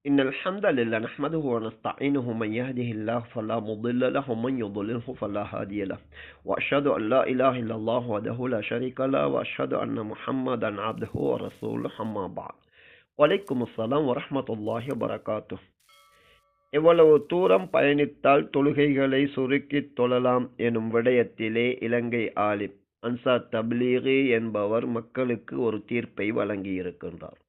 إن الحمد لله نحمده ونستعينه من يهده الله فلا مضل له ومن يضلله فلا هادي له وأشهد أن لا إله إلا الله وحده لا شريك له وأشهد أن محمدا عبده ورسوله أما بعد وعليكم السلام ورحمة الله وبركاته. எவ்வளவு தூரம் பயணித்தால் தொழுகைகளை சுருக்கித் தொழலாம் எனும் விடயத்திலே இலங்கை ஆலிம் அன்சார் தப்லீகி என்பவர் மக்களுக்கு ஒரு தீர்ப்பை வழங்கியிருக்கின்றார்.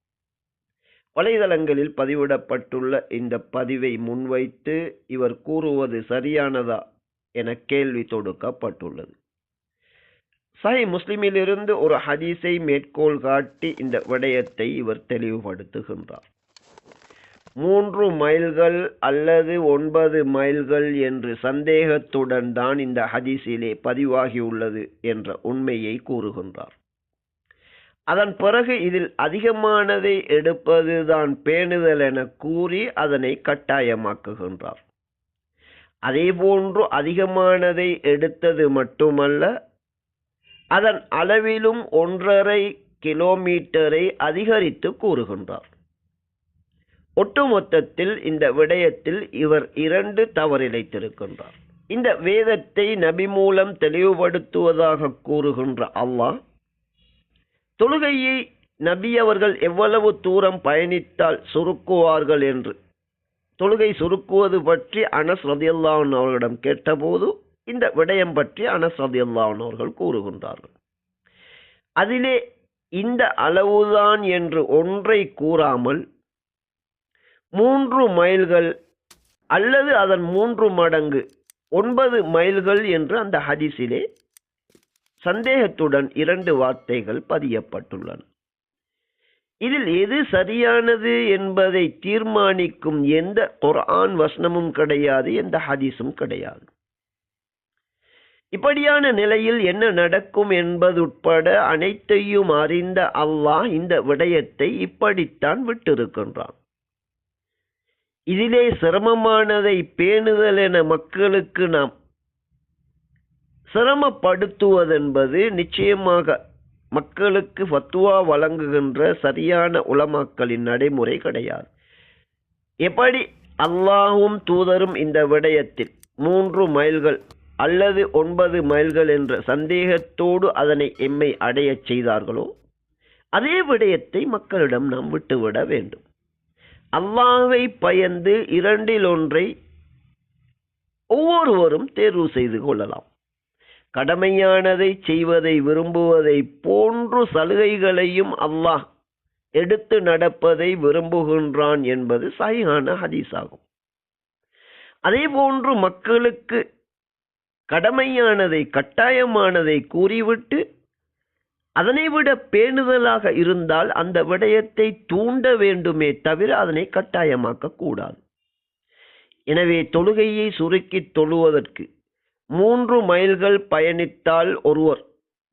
வலைதளங்களில் பதிவிடப்பட்டுள்ள இந்த பதிவை முன்வைத்து இவர் கூறுவது சரியானதா என கேள்வி தொடுக்கப்பட்டுள்ளது. சஹீஹ் முஸ்லிமிலிருந்து ஒரு ஹதீஸை மேற்கோள் காட்டி இந்த விடயத்தை இவர் தெளிவுபடுத்துகின்றார். 3 மைல்கள் அல்லது 9 மைல்கள் என்று சந்தேகத்துடன் தான் இந்த ஹதீஸிலே பதிவாகியுள்ளது என்ற உண்மையை கூறுகின்றார். அதன் பிறகு இதில் அதிகமானதை எடுப்பதுதான் பேணுதல் என கூறி அதனை கட்டாயமாக்குகின்றார். அதேபோன்று அதிகமானதை எடுத்தது மட்டுமல்ல, அதன் அளவிலும் 1.5 கிலோமீட்டரை அதிகரித்து கூறுகின்றார். ஒட்டுமொத்தத்தில் இந்த விடயத்தில் இவர் 2 தவறிழைத்திருக்கின்றார். இந்த வேதத்தை நபி மூலம் தெளிவுபடுத்துவதாக கூறுகின்ற அல்லாஹ் தொழுகையை நபி அவர்கள் எவ்வளவு தூரம் பயணித்தால் சுருக்குவார்கள் என்று தொழுகை சுருக்குவது பற்றி அனஸ் ரலியல்லாஹு அன்ஹு அவர்களிடம் கேட்டபோது இந்த விடயம் பற்றி அனஸ் ரலியல்லாஹு அன்ஹு அவர்கள் கூறுகின்றார்கள். அதிலே இந்த அளவுதான் என்று ஒன்றை கூறாமல் 3 மைல்கள் அல்லது அதன் 3 மடங்கு 9 மைல்கள் என்று அந்த ஹதீஸிலே சந்தேகத்துடன் 2 வார்த்தைகள் பதியப்பட்டுள்ளன. இதில் எது சரியானது என்பதை தீர்மானிக்கும் எந்த குர்ஆன் வசனமும் கிடையாது, எந்த ஹதீஸும் கிடையாது. இப்படியான நிலையில் என்ன நடக்கும் என்பதுட்பட அனைத்தையும் அறிந்த அல்லாஹ் இந்த விடயத்தை இப்படித்தான் விட்டிருக்கின்றான். இதிலே சிரமமானதை பேணுதல் என மக்களுக்கு நாம் சிரமப்படுத்துவதென்பது நிச்சயமாக மக்களுக்கு ஃபத்வா வழங்குகின்ற சரியான உலமாக்களின் நடைமுறை கிடையாது. எப்படி அல்லாஹும் தூதரும் இந்த விடயத்தில் 3 மைல்கள் அல்லது 9 மைல்கள் என்ற சந்தேகத்தோடு அதனை எம்மை அடையச் செய்தார்களோ, அதே விடயத்தை மக்களிடம் நாம் விட்டுவிட வேண்டும். அல்லாஹ்வை பயந்து 2இல் ஒன்றை ஒவ்வொருவரும் தேர்வு செய்து கொள்ளலாம். கடமையானதை செய்வதை விரும்புவதை போன்று சலுகைகளையும் அல்லாஹ் எடுத்து நடப்பதை விரும்புகின்றான் என்பது சஹீஹான ஹதீஸ் ஆகும். அதே போன்று மக்களுக்கு கடமையானதை கட்டாயமானதை கூறிவிட்டு அதனை விட பேணுதலாக இருந்தால் அந்த விடயத்தை தூண்ட வேண்டுமே தவிர அதனை கட்டாயமாக்க கூடாது. எனவே தொழுகையை சுருக்கி தொழுவதற்கு 3 மைல்கள் பயணித்தால் ஒருவர்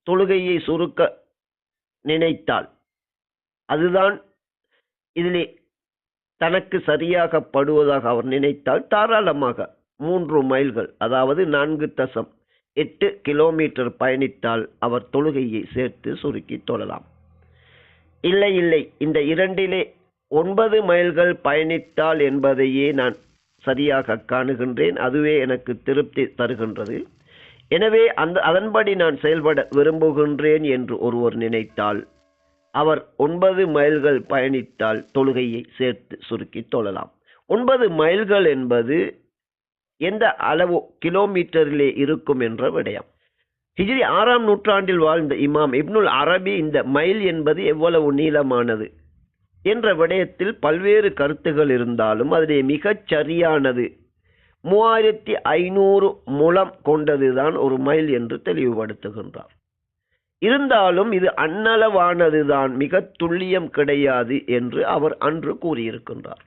தொழுகையை சுருக்க நினைத்தால் அதுதான் இதிலே தனக்கு சரியாக படுவதாக அவர் நினைத்தால் தாராளமாக 3 மைல்கள் அதாவது 4.8 கிலோமீட்டர் பயணித்தால் அவர் தொழுகையை சேர்த்து சுருக்கி தொழலாம். இல்லை இந்த 2இலே 9 மைல்கள் பயணித்தால் என்பதையே நான் சரியாக காணுகின்றேன், அதுவே எனக்கு திருப்தி தருகின்றது, எனவே அதன்படி நான் செயல்பட விரும்புகின்றேன் என்று ஒருவர் நினைத்தால் அவர் 9 மைல்கள் பயணித்தால் தொழுகையை சேர்த்து சுருக்கி தொழலாம். 9 மைல்கள் என்பது எந்த அளவு கிலோமீட்டரிலே இருக்கும் என்ற விடயம். ஹிஜ்ரி 6ஆம் நூற்றாண்டில் வாழ்ந்த இமாம் இப்னுல் அரபி இந்த மைல் என்பது எவ்வளவு நீளமானது என்ற விடயத்தில் பல்வேறு கருத்துகள் இருந்தாலும் அதிலே மிகச் சரியானது 3500 முழம் கொண்டதுதான் ஒரு மைல் என்று தெளிவுபடுத்துகின்றார். இருந்தாலும் இது அன்னளவானதுதான், மிக துல்லியம் கிடையாது என்று அவர் அன்று கூறியிருக்கின்றார்.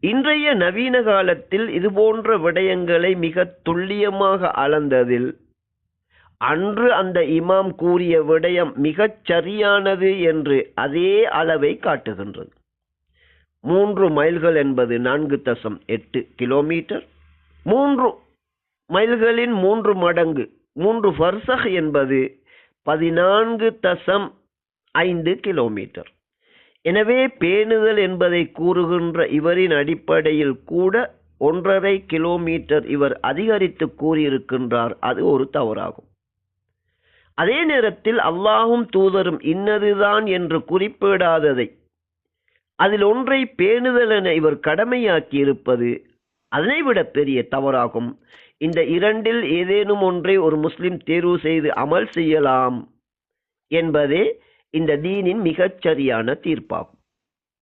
இன்றைய நவீன காலத்தில் இதுபோன்ற விடயங்களை மிக துல்லியமாக அளந்ததில் அன்று அந்த இமாம் கூறிய விடயம் மிகச் சரியானது என்று அதே அளவை காட்டுகின்றது. 3 மைல்கள் என்பது 4.8 கிலோமீட்டர், 3 மைல்களின் 3 மடங்கு 3 ஃபர்சக் என்பது 14.5 கிலோமீட்டர். எனவே பேணுதல் என்பதை கூறுகின்ற இவரின் அடிப்படையில் கூட 1.5 கிலோமீட்டர் இவர் அதிகரித்து கூறியிருக்கின்றார். அது ஒரு தவறாகும். அதே நேரத்தில் அல்லாஹும் தூதரும் இன்னதுதான் என்று குறிப்பிடாததை அதில் ஒன்றை பேணுதல் என இவர் கடமையாக்கி இருப்பது அதனைவிட பெரிய தவறாகும். இந்த இரண்டில் ஏதேனும் ஒன்றை ஒரு முஸ்லிம் தேர்வு செய்து அமல் செய்யலாம் என்பதே இந்த தீனின் மிகச் சரியான தீர்ப்பாகும்.